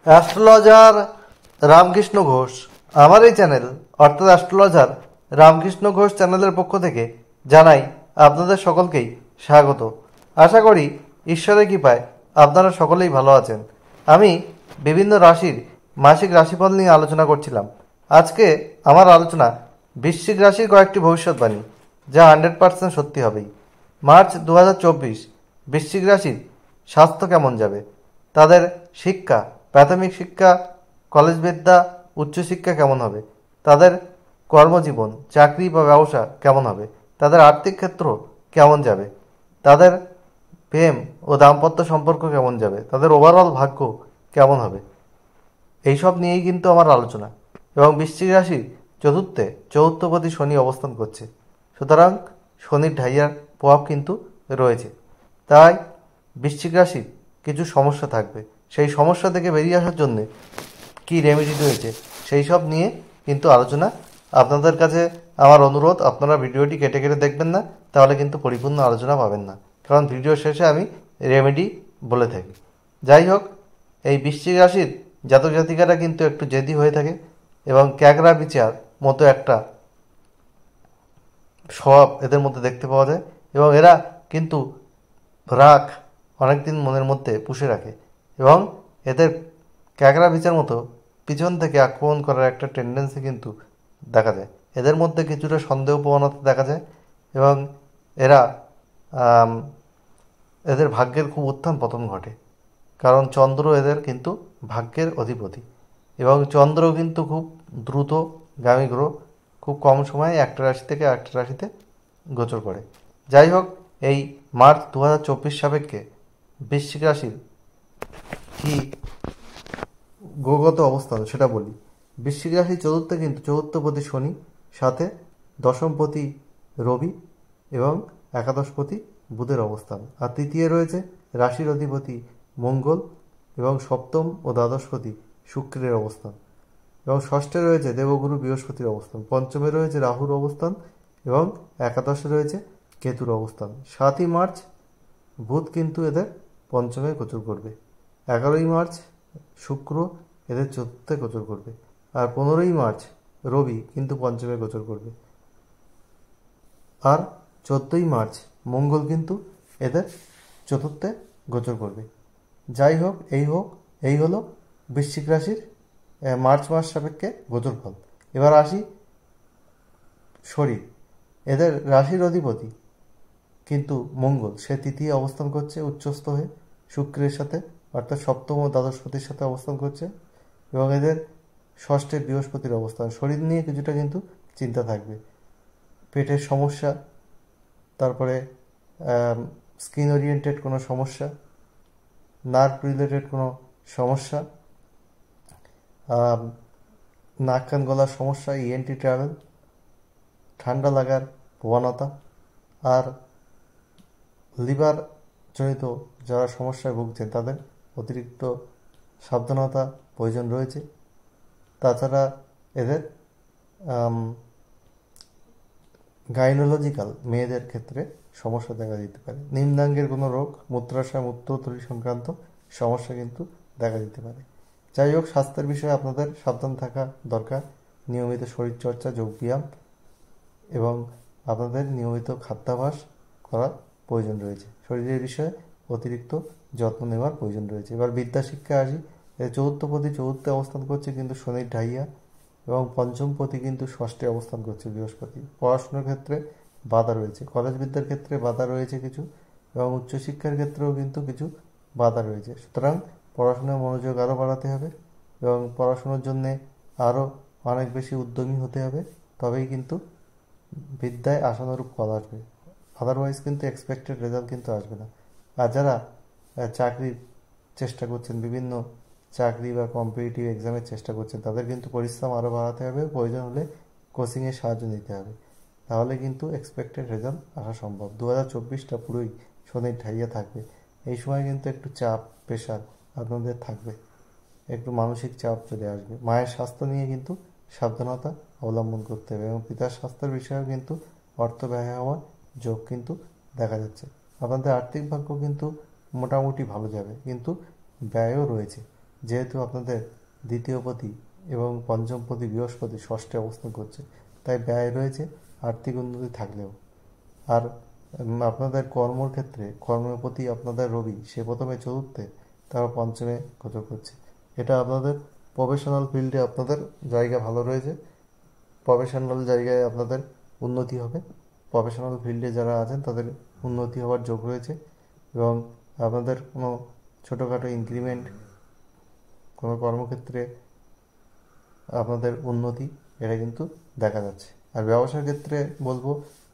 Astrologer Ramakrishna Ghosh আমার এই channel অর্থাৎ অ্যাস্ট্রোলজার রামকৃষ্ণ ঘোষ চ্যানেলের পক্ষ থেকে জানাই আপনাদের সকলকেই স্বাগত। আশা করি ঈশ্বরের কৃপায় আপনারা সকলেই ভালো আছেন। আমি বিভিন্ন রাশির মাসিক রাশিফল নিয়ে আলোচনা করছিলাম। আজকে আমার আলোচনা বৃশ্চিক রাশির কয়েকটি ভবিষ্যৎবাণী, যা 100% সত্যি হবেই। মার্চ 2024 বৃশ্চিক রাশির স্বাস্থ্য কেমন যাবে, তাদের শিক্ষা, প্রাথমিক শিক্ষা, কলেজ বিদ্যা, উচ্চশিক্ষা কেমন হবে, তাদের কর্মজীবন, চাকরি বা ব্যবসা কেমন হবে, তাদের আর্থিক ক্ষেত্র কেমন যাবে, তাদের প্রেম ও দাম্পত্য সম্পর্ক কেমন যাবে, তাদের ওভারঅল ভাগ্য কেমন হবে, এইসব নিয়েই কিন্তু আমার আলোচনা। এবং বৃশ্চিক রাশির চতুর্থপতি শনি অবস্থান করছে, সুতরাং শনির ঢাইয়ার প্রভাব কিন্তু রয়েছে। তাই বৃশ্চিক রাশির কিছু সমস্যা থাকবে, সেই সমস্যা থেকে বেরিয়ে আসার জন্যে কী রেমেডি রয়েছে সেই সব নিয়ে কিন্তু আলোচনা। আপনাদের কাছে আমার অনুরোধ, আপনারা ভিডিওটি কেটে কেটে দেখবেন না, তাহলে কিন্তু পরিপূর্ণ আলোচনা পাবেন না, কারণ ভিডিও শেষে আমি রেমেডি বলে থাকি। যাই হোক, এই বৃশ্চিক রাশির জাতক জাতিকারা কিন্তু একটু জেদি হয়ে থাকে এবং ক্যাকড়া বিচার মতো একটা স্বভাব এদের মধ্যে দেখতে পাওয়া যায়, এবং এরা কিন্তু রাগ অনেকদিন মনের মধ্যে পুষে রাখে এবং এদের ক্যাকড়া বিচার মতো পিছন থেকে আক্রমণ করার একটা টেন্ডেন্সি কিন্তু দেখা যায়। এদের মধ্যে কিছুটা সন্দেহ প্রবণতা দেখা যায় এবং এরা এদের ভাগ্যের খুব উত্থান পতন ঘটে, কারণ চন্দ্র এদের কিন্তু ভাগ্যের অধিপতি এবং চন্দ্র কিন্তু খুব দ্রুতগামী গ্রহ, খুব কম সময়ে একটা রাশি থেকে আরেকটা রাশিতে গোচর করে। যাই হোক, এই মার্চ 2024 সাপেক্ষে বৃশ্চিক রাশির কি গ্রহগত অবস্থান সেটা বলি। বৃশ্চিক রাশির চতুর্থে কিন্তু চতুর্থপতি শনি, সাথে দশমপতি রবি এবং একাদশপতি বুধের অবস্থান, আর তৃতীয় রয়েছে রাশির অধিপতি মঙ্গল এবং সপ্তম ও দ্বাদশপতি শুক্রের অবস্থান, এবং ষষ্ঠে রয়েছে দেবগুরু বৃহস্পতির অবস্থান, পঞ্চমে রয়েছে রাহুর অবস্থান এবং একাদশে রয়েছে কেতুর অবস্থান। 7ই মার্চ বুধ কিন্তু এদের পঞ্চমে গোচর করবে, 11ই মার্চ শুক্র এদের চতুর্থে গোচর করবে, আর 15ই মার্চ রবি কিন্তু পঞ্চমে গোচর করবে, আর 14ই মার্চ মঙ্গল কিন্তু এদের চতুর্থে গোচর করবে। যাই হোক, এই হলো বৃশ্চিক রাশির মার্চ মাস সাপেক্ষে গোচর ফল। এবার আসি শরীর। এদের রাশির অধিপতি কিন্তু মঙ্গল, সে তৃতীয় অবস্থান করছে উচ্চস্থ হয়ে শুক্রের সাথে, অর্থাৎ সপ্তম ও দ্বাদশপতির সাথে অবস্থান করছে, এবং এদের ষষ্ঠে বৃহস্পতির অবস্থান। শরীর নিয়ে কিছুটা কিন্তু চিন্তা থাকবে, পেটের সমস্যা, তারপরে স্কিন ওরিয়েন্টেড কোনো সমস্যা, নার্ভ রিলেটেড কোনো সমস্যা, নাক কান গলার সমস্যা, ইএনটি ট্রাভেল, ঠান্ডা লাগার প্রবণতা, আর লিভার জনিত যারা সমস্যায় ভুগছেন তাদের অতিরিক্ত সাবধানতা প্রয়োজন রয়েছে। তাছাড়া এদের গাইনোলজিক্যাল মেয়েদের ক্ষেত্রে সমস্যা দেখা দিতে পারে, নিম্নাঙ্গের কোনো রোগ, মূত্রাশয় মূত্রথলি সংক্রান্ত সমস্যা কিন্তু দেখা দিতে পারে। যাই হোক, স্বাস্থ্যের বিষয়ে আপনাদের সাবধান থাকা দরকার। নিয়মিত শরীরচর্চা, যোগব্যায়াম এবং আপনাদের নিয়মিত খাদ্যাভ্যাস করার প্রয়োজন রয়েছে। শরীরের বিষয়ে অতিরিক্ত যত্ন নেওয়ার প্রয়োজন রয়েছে। এবার বিদ্যা শিক্ষায় আসি। চতুর্থপতি চতুর্থে অবস্থান করছে কিন্তু শনির ঢাইয়া, এবং পঞ্চমপতি কিন্তু ষষ্ঠে অবস্থান করছে বৃহস্পতি। পড়াশোনার ক্ষেত্রে বাধা রয়েছে, কলেজ বিদ্যার ক্ষেত্রে বাধা রয়েছে কিছু, এবং উচ্চশিক্ষার ক্ষেত্রেও কিন্তু কিছু বাধা রয়েছে। সুতরাং পড়াশোনার মনোযোগ আরও বাড়াতে হবে এবং পড়াশোনার জন্যে আরও অনেক বেশি উদ্যমী হতে হবে, তবেই কিন্তু বিদ্যায় আশানুরূপ ফল আসবে। আদারওয়াইজ কিন্তু এক্সপেক্টেড রেজাল্ট কিন্তু আসবে না। আর যারা চাকরির চেষ্টা করছেন, বিভিন্ন চাকরি বা কম্পিটিটিভ এক্সামের চেষ্টা করছেন, তাদের কিন্তু পরিশ্রম আরও বাড়াতে হবে, প্রয়োজন হলে কোচিংয়ের সাহায্য নিতে হবে, তাহলে কিন্তু এক্সপেক্টেড রেজাল্ট আসা সম্ভব। 2024টা পুরোই শনির ঢাইয়া থাকবে। এই সময় কিন্তু একটু চাপ, প্রেশার আপনাদের থাকবে, একটু মানসিক চাপ চলে আসবে। মায়ের স্বাস্থ্য নিয়ে কিন্তু সাবধানতা অবলম্বন করতে হবে, এবং পিতার স্বাস্থ্যের বিষয়েও কিন্তু অর্থ ব্যয় হওয়ার যোগ কিন্তু দেখা যাচ্ছে। আপনাদের আর্থিক ভাগ্য কিন্তু মোটামুটি ভালো যাবে, কিন্তু ব্যয়ও রয়েছে। যেহেতু আপনাদের দ্বিতীয়পতি এবং পঞ্চমপতি বৃহস্পতি ষষ্ঠে অবস্থান করছে, তাই ব্যয় রয়েছে আর্থিক উন্নতি থাকলেও। আর আপনাদের কর্মর ক্ষেত্রে কর্মপতি আপনাদের রবি, সে প্রথমে চতুর্থে, তারপর পঞ্চমে গোচর করছে। এটা আপনাদের প্রফেশনাল ফিল্ডে আপনাদের জায়গা ভালো রয়েছে, প্রফেশনাল জায়গায় আপনাদের উন্নতি হবে, প্রফেশনাল ফিল্ডে যারা আছেন তাদের উন্নতি হওয়ার যোগ রয়েছে। এবং আপনাদের কোনো ছোটোখাটো ইনক্রিমেন্ট, কোনো কর্মক্ষেত্রে আপনাদের উন্নতি, এটা কিন্তু দেখা যাচ্ছে। আর ব্যবসার ক্ষেত্রে বলবো,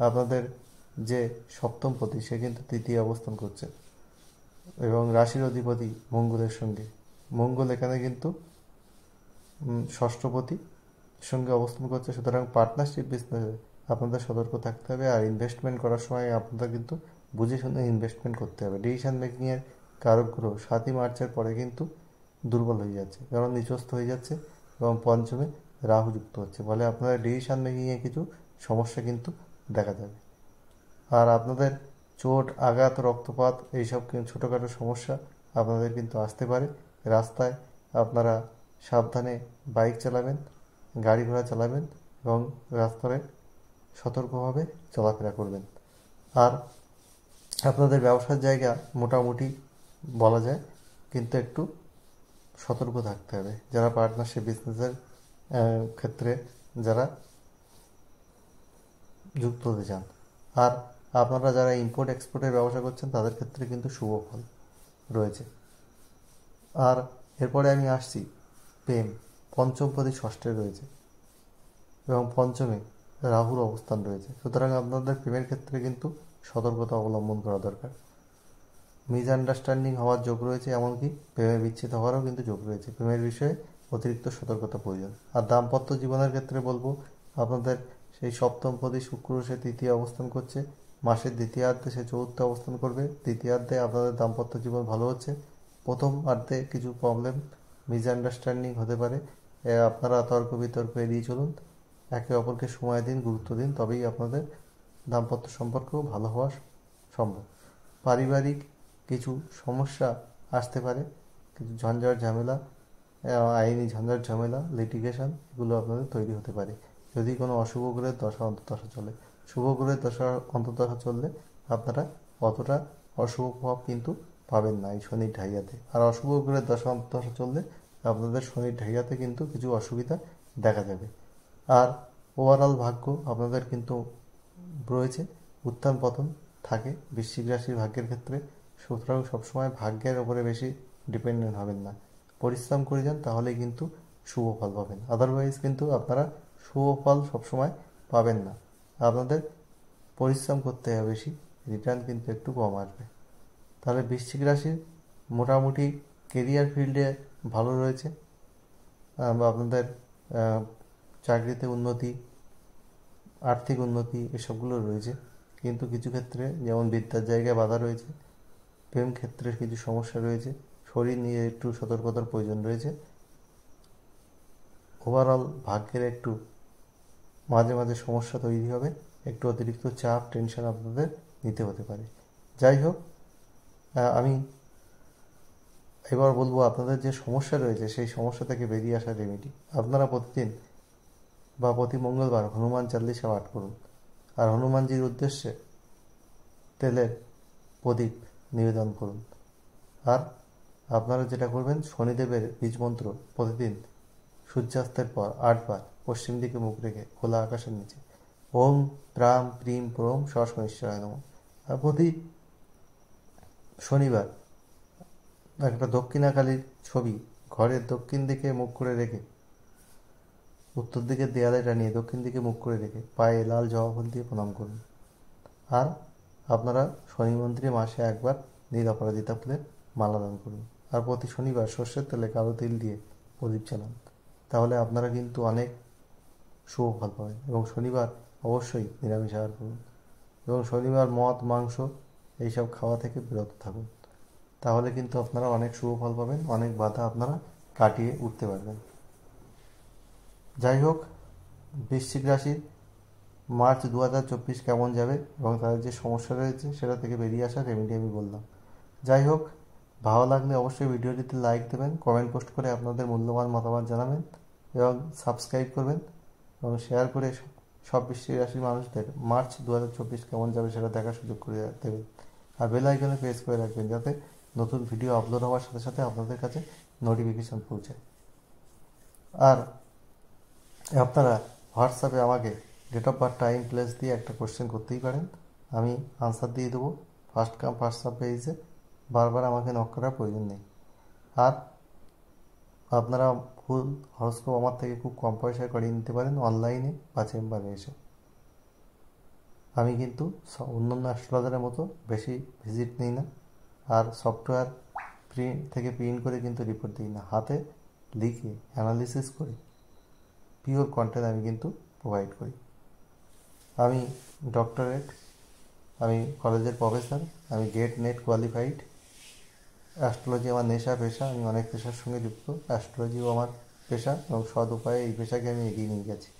আপনাদের যে সপ্তমপতি সে কিন্তু তৃতীয় অবস্থান করছে এবং রাশির অধিপতি মঙ্গলের সঙ্গে, মঙ্গল এখানে কিন্তু ষষ্ঠপতি সঙ্গে অবস্থান করছে। সুতরাং পার্টনারশিপ বিজনেসে আপনাদের সতর্ক থাকতে হবে। আর ইনভেস্টমেন্ট করার সময় আপনাদের কিন্তু বুঝে শুনে ইনভেস্টমেন্ট করতে হবে। ডিসিশন মেকিংয়ের কারক গ্রহ 7ই মার্চের পরে কিন্তু দুর্বল হয়ে যাচ্ছে, কারণ নিচস্থ হয়ে যাচ্ছে এবং পঞ্চমে রাহু যুক্ত হচ্ছে, ফলে আপনাদের ডিসিশন মেকিংয়ে কিছু সমস্যা কিন্তু দেখা যাবে। আর আপনাদের চোট, আঘাত, রক্তপাত এইসব ছোটোখাটো সমস্যা আপনাদের কিন্তু আসতে পারে। রাস্তায় আপনারা সাবধানে বাইক চালাবেন, গাড়ি ঘোড়া চালাবেন এবং রাস্তায় সতর্কভাবে চলাফেরা করবেন। আর আপনাদের ব্যবসার জায়গা মোটামুটি বলা যায়, কিন্তু একটু সতর্ক থাকতে হবে যারা পার্টনারশিপ বিজনেসের ক্ষেত্রে যারা যুক্ত হতে চান। আর আপনারা যারা ইম্পোর্ট এক্সপোর্টের ব্যবসা করছেন তাদের ক্ষেত্রে কিন্তু শুভ ফল রয়েছে। আর এরপরে আমি আসছি প্রেম। পঞ্চমপতি ষষ্ঠে রয়েছে এবং পঞ্চমে রাহুর অবস্থান রয়েছে। সুতরাং আপনাদের প্রেমের ক্ষেত্রে কিন্তু সতর্কতা অবলম্বন করা দরকার। মিসআন্ডারস্ট্যান্ডিং হওয়ার যোগ রয়েছে, এমনকি প্রেমে বিচ্ছেদ হওয়ারও কিন্তু যোগ রয়েছে। প্রেমের বিষয়ে অতিরিক্ত সতর্কতা প্রয়োজন। আর দাম্পত্য জীবনের ক্ষেত্রে বলবো, আপনাদের সেই সপ্তমপতি শুক্র সে তৃতীয় অবস্থান করছে, মাসের দ্বিতীয়ার্ধে সে চতুর্থ অবস্থান করবে। দ্বিতীয়ার্ধে আপনাদের দাম্পত্য জীবন ভালো হচ্ছে। প্রথমার্ধে কিছু প্রবলেম, মিসআন্ডারস্ট্যান্ডিং হতে পারে, আপনারা তর্ক বিতর্ক এড়িয়ে চলুন, একে অপরকে সময় দিন, গুরুত্ব দিন, তবেই আপনাদের দাম্পত্য সম্পর্ক ভালো হওয়া সম্ভব। পারিবারিক কিছু সমস্যা আসতে পারে, কিছু ঝঞ্ঝাট ঝামেলা, আইনি ঝঞ্ঝাট ঝামেলা, লিটিগেশন, এগুলো আপনাদের তৈরি হতে পারে যদি কোনো অশুভ গ্রহের দশা অন্তর্দশা চলে। শুভ গ্রহের দশা অন্তর্দশা চললে আপনারা অতটা অশুভ প্রভাব কিন্তু পাবেন না এই শনির ঢাইয়াতে। আর অশুভ গ্রহের দশা অন্তর্দশা চললে আপনাদের শনির ঢাইয়াতে কিন্তু কিছু অসুবিধা দেখা যাবে। আর ওভারঅল ভাগ্য আপনাদের কিন্তু রয়েছে, উত্থান পতন থাকে বৃশ্চিক রাশির ভাগ্যের ক্ষেত্রে। সুতরাং সবসময় ভাগ্যের ওপরে বেশি ডিপেন্ডেন্ট হবেন না, পরিশ্রম করে যান, তাহলেই কিন্তু শুভ ফল পাবেন। আদারওয়াইজ কিন্তু আপনারা শুভ ফল সবসময় পাবেন না, আপনাদের পরিশ্রম করতে হবে বেশি, রিটার্ন কিন্তু একটু কম আসবে। তাহলে বৃশ্চিক রাশির মোটামুটি কেরিয়ার ফিল্ডে ভালো রয়েছে, আপনাদের চাকরিতে উন্নতি, আর্থিক উন্নতি এসবগুলো রয়েছে। কিন্তু কিছু ক্ষেত্রে যেমন বিদ্যার জায়গায় বাধা রয়েছে, প্রেম ক্ষেত্রে কিছু সমস্যা রয়েছে, শরীর নিয়ে একটু সতর্কতার প্রয়োজন রয়েছে। ওভারঅল ভাগ্যের একটু মাঝে মাঝে সমস্যা তৈরি হবে, একটু অতিরিক্ত চাপ টেনশন আপনাদের নিতে হতে পারে। যাই হোক, আমি এবার বলবো আপনাদের যে সমস্যা রয়েছে সেই সমস্যা থেকে বেরিয়ে আসার রেমেডি। আপনারা প্রতিদিন বা প্রতি মঙ্গলবার হনুমান চালিসা পাঠ করুন, আর হনুমানজির উদ্দেশ্যে তেলের প্রদীপ নিবেদন করুন। আর আপনারা যেটা করবেন, শনিদেবের বীজ মন্ত্র প্রতিদিন সূর্যাস্তের পর 8 বার পশ্চিম দিকে মুখ রেখে খোলা আকাশের নিচে ওম প্রাম প্রিম প্রম শনিশ্চরায় নমঃ। আর প্রতি শনিবার একটা দক্ষিণাকালীর ছবি ঘরের দক্ষিণ দিকে মুখ করে রেখে, উত্তর দিকের দেয়ালে টানিয়ে দক্ষিণ দিকে মুখ করে রেখে পায়ে লাল জবা ফুল দিয়ে প্রণাম করুন। আর আপনারা শনি মন্দিরে মাসে একবার নীল অপরাজিতা ফুলের মালা দান করুন। আর প্রতি শনিবার সর্ষের তেলে কালো তিল দিয়ে প্রদীপ চালান, তাহলে আপনারা কিন্তু অনেক শুভ ফল পাবেন। এবং শনিবার অবশ্যই নিরামিষ আহার করুন এবং শনিবার মদ মাংস এইসব খাওয়া থেকে বিরত থাকুন, তাহলে কিন্তু আপনারা অনেক শুভ ফল পাবেন, অনেক বাধা আপনারা কাটিয়ে উঠতে পারবেন। যাই হোক, বৃশ্চিক রাশির মার্চ 2024 কেমন যাবে এবং তাদের যে সমস্যা রয়েছে সেটা থেকে বেরিয়ে আসার রেমেডি আমি বললাম। যাই হোক, ভালো লাগলে অবশ্যই ভিডিওটিতে লাইক দেবেন, কমেন্ট পোস্ট করে আপনাদের মূল্যবান মতামত জানাবেন এবং সাবস্ক্রাইব করবেন এবং শেয়ার করে সব বৃশ্চিক রাশির মানুষদের মার্চ 2024 কেমন যাবে সেটা দেখার সুযোগ করে দেবেন। আর বেল আইকনে প্রেস করে রাখবেন যাতে নতুন ভিডিও আপলোড হওয়ার সাথে সাথে আপনাদের কাছে নোটিফিকেশান পৌঁছায়। আর আপনারা হোয়াটসঅ্যাপে আমাকে date of birth, time, place দিয়ে একটা কোশ্চেন করতেই পারেন, আমি আনসার দিয়ে দেবো ফার্স্ট কাম ফার্স্ট সার্ভ বেসিসে। বারবার আমাকে নক করার প্রয়োজন নেই। আর আপনারা ফুল হরস্কোপ আমার থেকে খুব কম পয়সায় করিয়ে নিতে পারেন অনলাইনে বা চেম্বারে এসে। আমি কিন্তু অন্যান্য অ্যাস্ট্রোলজারের মতো বেশি ভিজিট নিই না, আর সফটওয়্যার প্রিন্ট করে কিন্তু রিপোর্ট দিই না, হাতে লিখে অ্যানালিসিস করে পিওর কন্টেন্ট আমি কিন্তু প্রোভাইড করি। আমি ডক্টরেট, আমি কলেজের প্রফেসর, আমি গেট নেট কোয়ালিফাইড। অ্যাস্ট্রোলজি আমার নেশা, পেশা, আমি অনেক পেশার সঙ্গে যুক্ত। অ্যাস্ট্রোলজিও আমার পেশা এবং সৎ উপায়ে এই পেশাকে আমি এগিয়ে নিয়ে গেছি।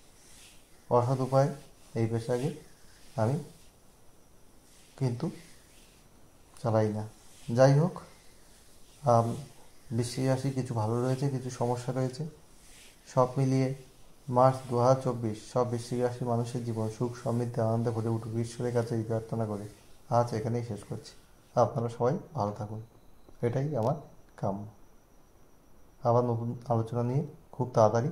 অসৎ উপায়ে এই পেশাকে আমি কিন্তু চালাই না। যাই হোক, বৃশ্চিক রাশি কিছু ভালো রয়েছে, কিছু সমস্যা রয়েছে। সব মিলিয়ে মার্চ 2024 সব বৃশ্চিক রাশির মানুষের জীবন সুখ সমৃদ্ধি আনন্দে ভরে উঠুক ঈশ্বরের কাছে এই প্রার্থনা করে আজ এখানেই শেষ করছি। আপনারা সবাই ভালো থাকুন, এটাই আমার কাম্য। আবার নতুন আলোচনা নিয়ে খুব তাড়াতাড়ি